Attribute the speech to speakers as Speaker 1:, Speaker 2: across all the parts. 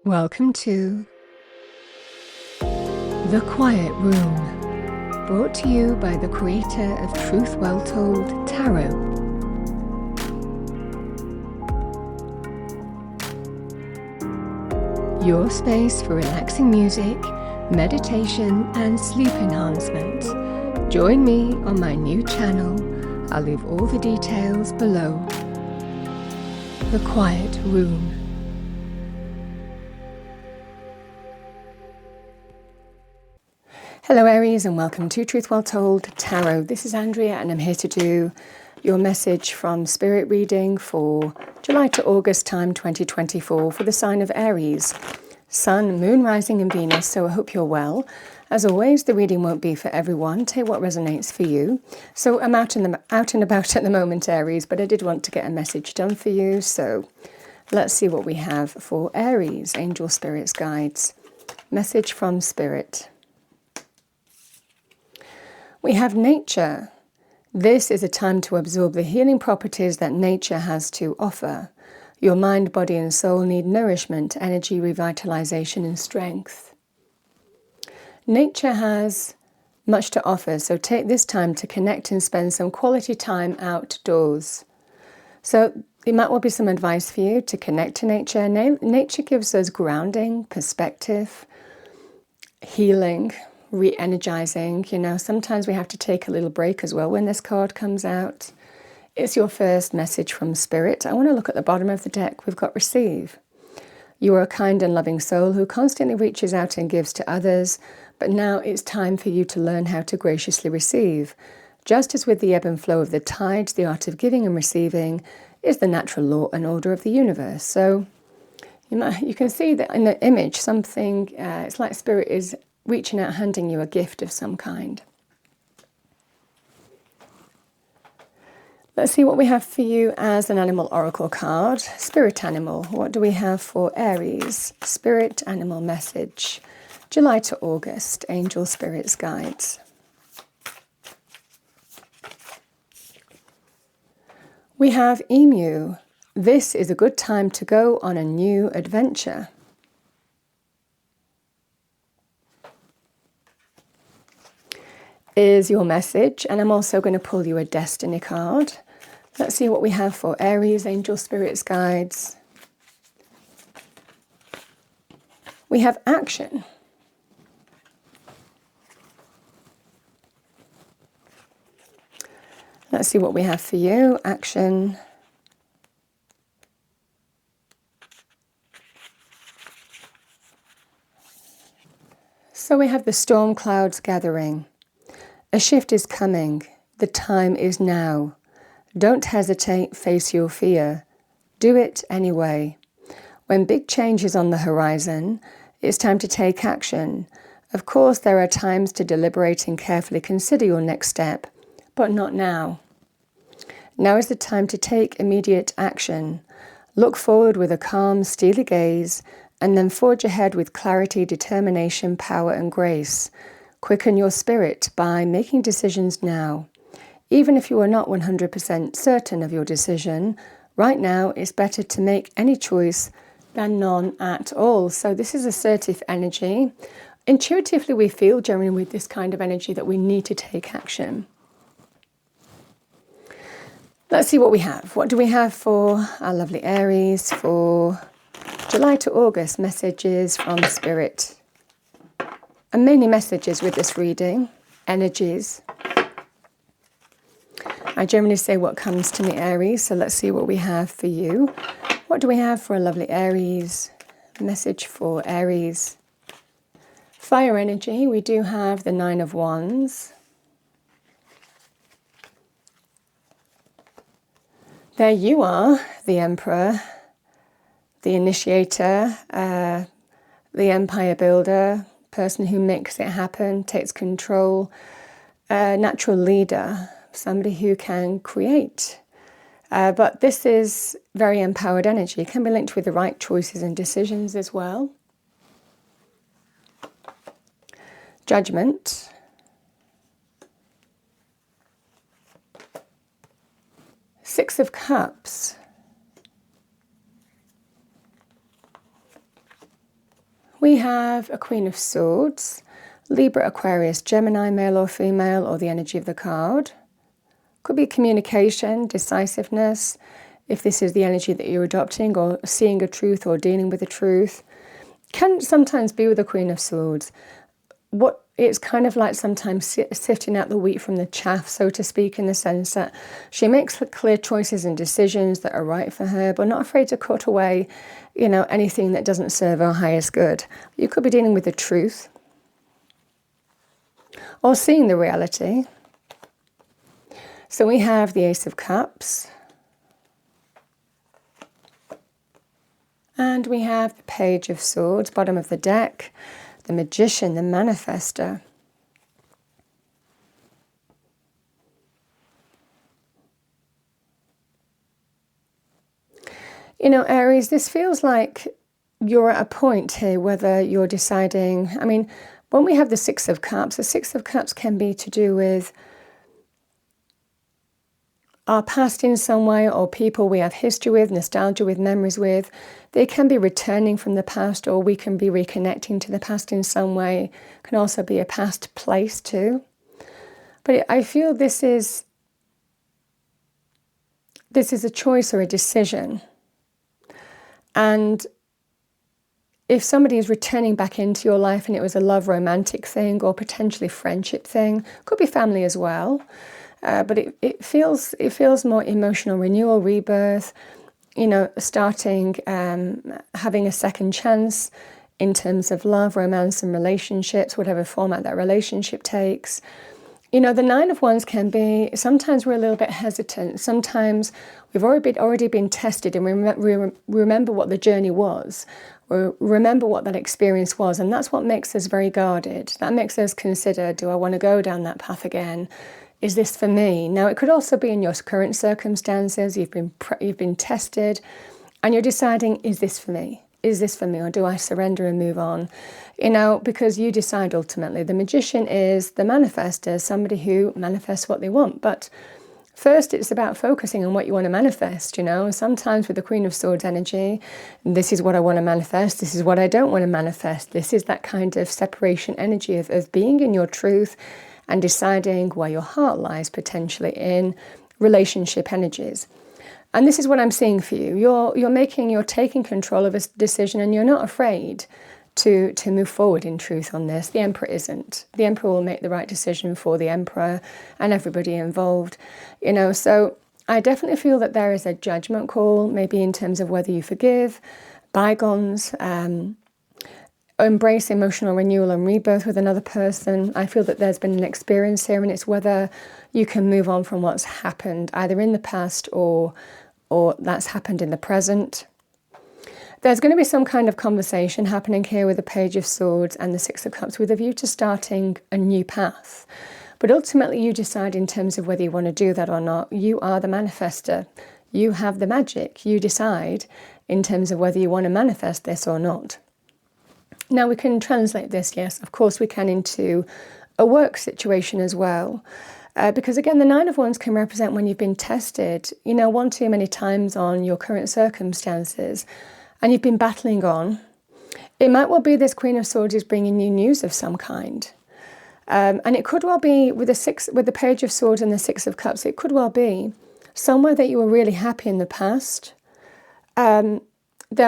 Speaker 1: Welcome to The Quiet Room, brought to you by the creator of Truth Well Told Tarot. Your space for relaxing music, meditation and sleep enhancement. Join me on my new channel. I'll leave all the details below. The Quiet Room. Hello Aries, and welcome to Truth Well Told Tarot. This is Andrea and I'm here to do your message from Spirit reading for July to August time 2024 for the sign of Aries. Sun, Moon, Rising and Venus, so I hope you're well. As always, the reading won't be for everyone. Take what resonates for you. So I'm out and about at the moment, Aries, but I did want to get a message done for you. So let's see what we have for Aries. Angel, Spirits, Guides. Message from Spirit. We have nature. This is a time to absorb the healing properties that nature has to offer. Your mind, body and soul need nourishment, energy, revitalization and strength. Nature has much to offer, so take this time to connect and spend some quality time outdoors. So it might well be some advice for you to connect to nature. Nature gives us grounding, perspective, healing, re-energizing. You know, sometimes we have to take a little break as well when this card comes out. It's your first message from Spirit. I want to look at the bottom of the deck. We've got Receive. You are a kind and loving soul who constantly reaches out and gives to others, but now it's time for you to learn how to graciously receive. Just as with the ebb and flow of the tides, the art of giving and receiving is the natural law and order of the universe. So you can see that in the image, something, it's like Spirit is reaching out, handing you a gift of some kind. Let's see what we have for you as an animal oracle card. Spirit animal. What do we have for Aries? Spirit animal message. July to August. Angel, spirits, guides. We have emu. This is a good time to go on a new adventure. Is your message, and I'm also going to pull you a destiny card. Let's see what we have for Aries, angel, spirits, guides. We have action. Let's see what we have for you, action. So we have the storm clouds gathering. A shift is coming. The time is now. Don't hesitate, face your fear. Do it anyway. When big change is on the horizon, it's time to take action. Of course, there are times to deliberate and carefully consider your next step, but not now. Now is the time to take immediate action. Look forward with a calm, steely gaze, and then forge ahead with clarity, determination, power, and grace. Quicken your spirit by making decisions now. Even if you are not 100% certain of your decision, right now it's better to make any choice than none at all. So this is assertive energy. Intuitively, we feel generally with this kind of energy that we need to take action. Let's see what we have. What do we have for our lovely Aries for July to August? Messages from Spirit. And mainly messages with this reading, energies. I generally say what comes to me, Aries, so let's see what we have for you. What do we have for a lovely Aries? Message for Aries. Fire energy, we do have the Nine of Wands. There you are, the Emperor, the Initiator, the Empire Builder, person who makes it happen, takes control, natural leader, somebody who can create. But this is very empowered energy. It can be linked with the right choices and decisions as well. Judgment. Six of Cups. We have a Queen of Swords, Libra, Aquarius, Gemini, male or female, or the energy of the card. Could be communication, decisiveness, if this is the energy that you're adopting, or seeing a truth or dealing with a truth. Can sometimes be with the Queen of Swords. It's kind of like sometimes sifting out the wheat from the chaff, so to speak, in the sense that she makes clear choices and decisions that are right for her, but not afraid to cut away, anything that doesn't serve her highest good. You could be dealing with the truth or seeing the reality. So we have the Ace of Cups. And we have the Page of Swords, bottom of the deck. The Magician, the Manifester. Aries, this feels like you're at a point here whether you're deciding, when we have the Six of Cups, the Six of Cups can be to do with our past in some way, or people we have history with, nostalgia with, memories with. They can be returning from the past, or we can be reconnecting to the past in some way. It can also be a past place too. But I feel this is a choice or a decision. And if somebody is returning back into your life and it was a love romantic thing or potentially friendship thing, could be family as well. But it feels more emotional renewal, rebirth, starting, having a second chance in terms of love, romance and relationships, whatever format that relationship takes. The Nine of Wands can be, sometimes we're a little bit hesitant. Sometimes we've already been tested and we remember what the journey was. Or remember what that experience was. And that's what makes us very guarded. That makes us consider, do I want to go down that path again? Is this for me? Now, it could also be in your current circumstances. You've been tested and you're deciding, is this for me? Is this for me? Or do I surrender and move on? Because you decide ultimately. The Magician is the manifester, somebody who manifests what they want. But first, it's about focusing on what you want to manifest, Sometimes with the Queen of Swords energy, this is what I want to manifest. This is what I don't want to manifest. This is that kind of separation energy of being in your truth and deciding where your heart lies potentially in relationship energies. And this is what I'm seeing for you. You're taking control of a decision and you're not afraid to move forward in truth on this. The Emperor isn't. The Emperor will make the right decision for the Emperor and everybody involved. So I definitely feel that there is a judgment call, maybe in terms of whether you forgive, bygones, embrace emotional renewal and rebirth with another person. I feel that there's been an experience here, and it's whether you can move on from what's happened, either in the past or that's happened in the present. There's going to be some kind of conversation happening here with the Page of Swords and the Six of Cups with a view to starting a new path. But ultimately you decide in terms of whether you want to do that or not. You are the manifester. You have the magic. You decide in terms of whether you want to manifest this or not. Now we can translate this, yes, of course we can, into a work situation as well. Because again, the Nine of Wands can represent when you've been tested, one too many times on your current circumstances, and you've been battling on. It might well be this Queen of Swords is bringing you news of some kind. And it could well be with the Page of Swords and the Six of Cups, it could well be somewhere that you were really happy in the past. There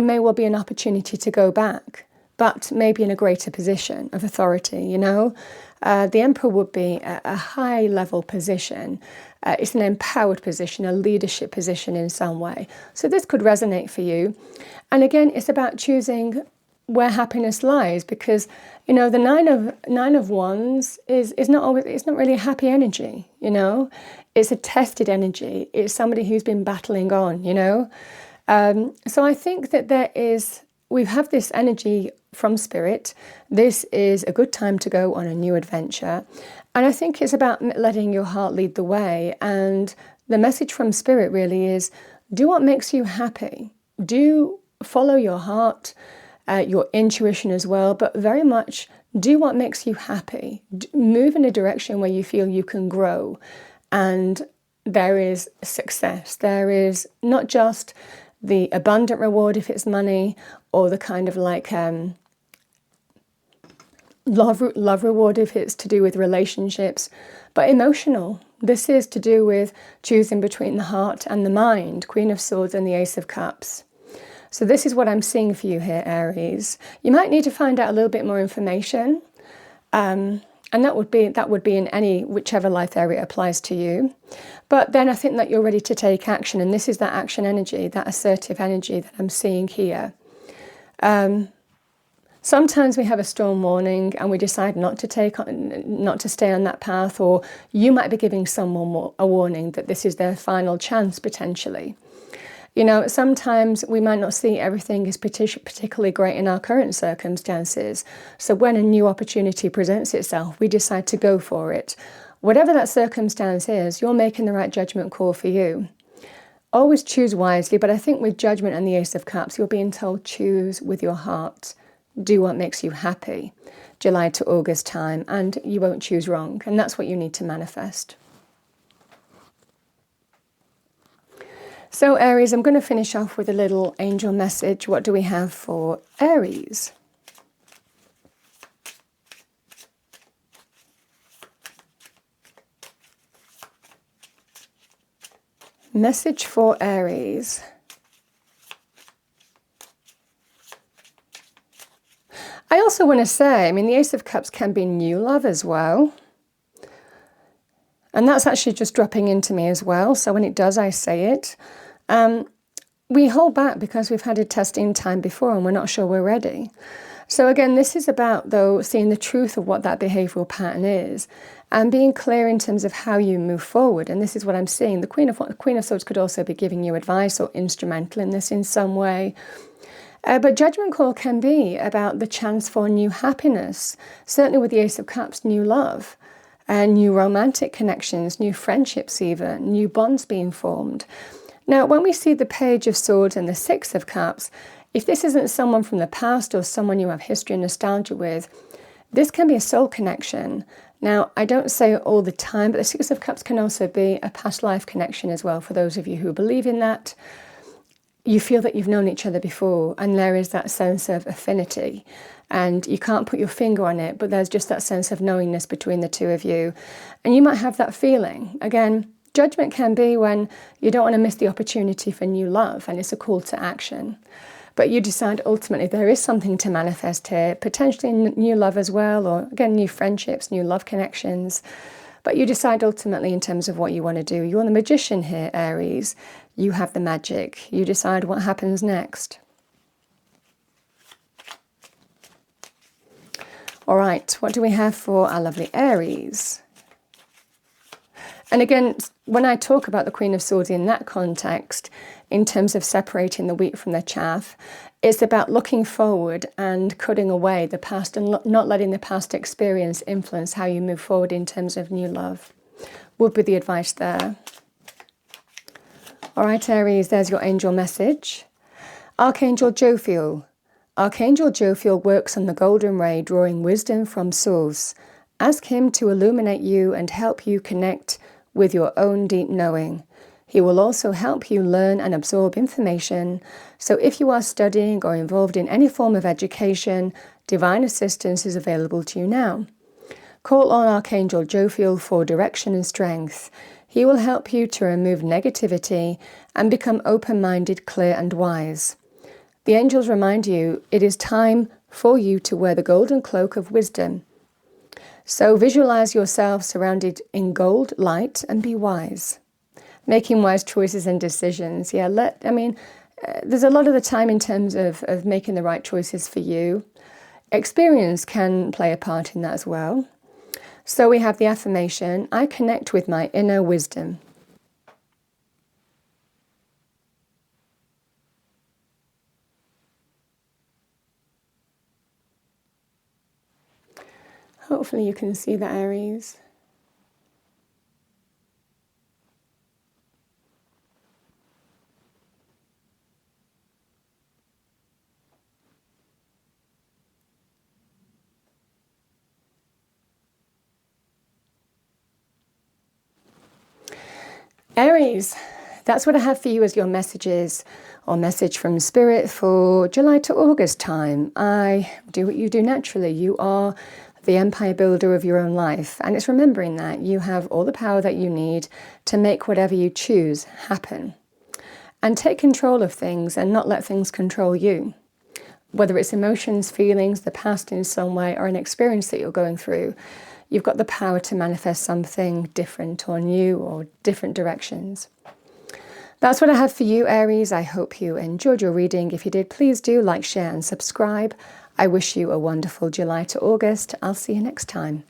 Speaker 1: may well be an opportunity to go back, but maybe in a greater position of authority, The Emperor would be a high-level position. It's an empowered position, a leadership position in some way. So this could resonate for you. And again, it's about choosing where happiness lies, because, the Nine of Wands is not always, it's not really a happy energy, It's a tested energy. It's somebody who's been battling on, So I think that we have this energy from Spirit. This is a good time to go on a new adventure. And I think it's about letting your heart lead the way. And the message from Spirit really is, do what makes you happy. Do follow your heart, your intuition as well, but very much do what makes you happy. Move in a direction where you feel you can grow. And there is success. There is not just the abundant reward if it's money, or the kind of love reward if it's to do with relationships, but emotional. This is to do with choosing between the heart and the mind, Queen of Swords and the Ace of Cups. So this is what I'm seeing for you here, Aries. You might need to find out a little bit more information, and that would be in whichever life area applies to you. But then I think that you're ready to take action, and this is that action energy, that assertive energy that I'm seeing here. Sometimes we have a storm warning and we decide not to stay on that path, or you might be giving someone a warning that this is their final chance potentially. You know, sometimes we might not see everything is particularly great in our current circumstances. So when a new opportunity presents itself, we decide to go for it. Whatever that circumstance is, you're making the right judgment call for you. Always choose wisely, but I think with Judgment and the Ace of Cups, you're being told choose with your heart. Do what makes you happy, July to August time, and you won't choose wrong. And that's what you need to manifest. So Aries, I'm going to finish off with a little angel message. What do we have for Aries? Message for Aries. I also want to say, I mean, the Ace of Cups can be new love as well. And that's actually just dropping into me as well. So when it does, I say it. We hold back because we've had a testing time before and we're not sure we're ready. So again, this is about, though, seeing the truth of what that behavioural pattern is and being clear in terms of how you move forward. And this is what I'm seeing. The Queen of Swords could also be giving you advice or instrumental in this in some way. But Judgment Call can be about the chance for new happiness. Certainly with the Ace of Cups, new love, new romantic connections, new friendships even, new bonds being formed. Now, when we see the Page of Swords and the Six of Cups, if this isn't someone from the past or someone you have history and nostalgia with, this can be a soul connection. Now, I don't say it all the time, but the Six of Cups can also be a past life connection as well, for those of you who believe in that. You feel that you've known each other before, and there is that sense of affinity. And you can't put your finger on it, but there's just that sense of knowingness between the two of you. And you might have that feeling. Again, Judgment can be when you don't want to miss the opportunity for new love, and it's a call to action. But you decide ultimately there is something to manifest here, potentially new love as well, or again, new friendships, new love connections. But you decide ultimately in terms of what you want to do. You're the magician here, Aries. You have the magic. You decide what happens next. All right, what do we have for our lovely Aries? And again, when I talk about the Queen of Swords in that context, in terms of separating the wheat from the chaff, it's about looking forward and cutting away the past and not letting the past experience influence how you move forward in terms of new love. Would be the advice there. All right, Aries, there's your angel message. Archangel Jophiel. Archangel Jophiel works on the golden ray, drawing wisdom from source. Ask him to illuminate you and help you connect with your own deep knowing. He will also help you learn and absorb information. So if you are studying or involved in any form of education, divine assistance is available to you now. Call on Archangel Jophiel for direction and strength. He will help you to remove negativity and become open-minded, clear and wise. The angels remind you it is time for you to wear the golden cloak of wisdom. So visualize yourself surrounded in gold light and be wise. Making wise choices and decisions. Yeah, there's a lot of the time in terms of making the right choices for you. Experience can play a part in that as well. So we have the affirmation, I connect with my inner wisdom. Hopefully you can see that, Aries. Aries, that's what I have for you as your messages or message from Spirit for July to August time. I do what you do naturally. You are the empire builder of your own life. And it's remembering that you have all the power that you need to make whatever you choose happen. And take control of things and not let things control you. Whether it's emotions, feelings, the past in some way, or an experience that you're going through, you've got the power to manifest something different or new or different directions. That's what I have for you, Aries. I hope you enjoyed your reading. If you did, please do like, share and subscribe. I wish you a wonderful July to August. I'll see you next time.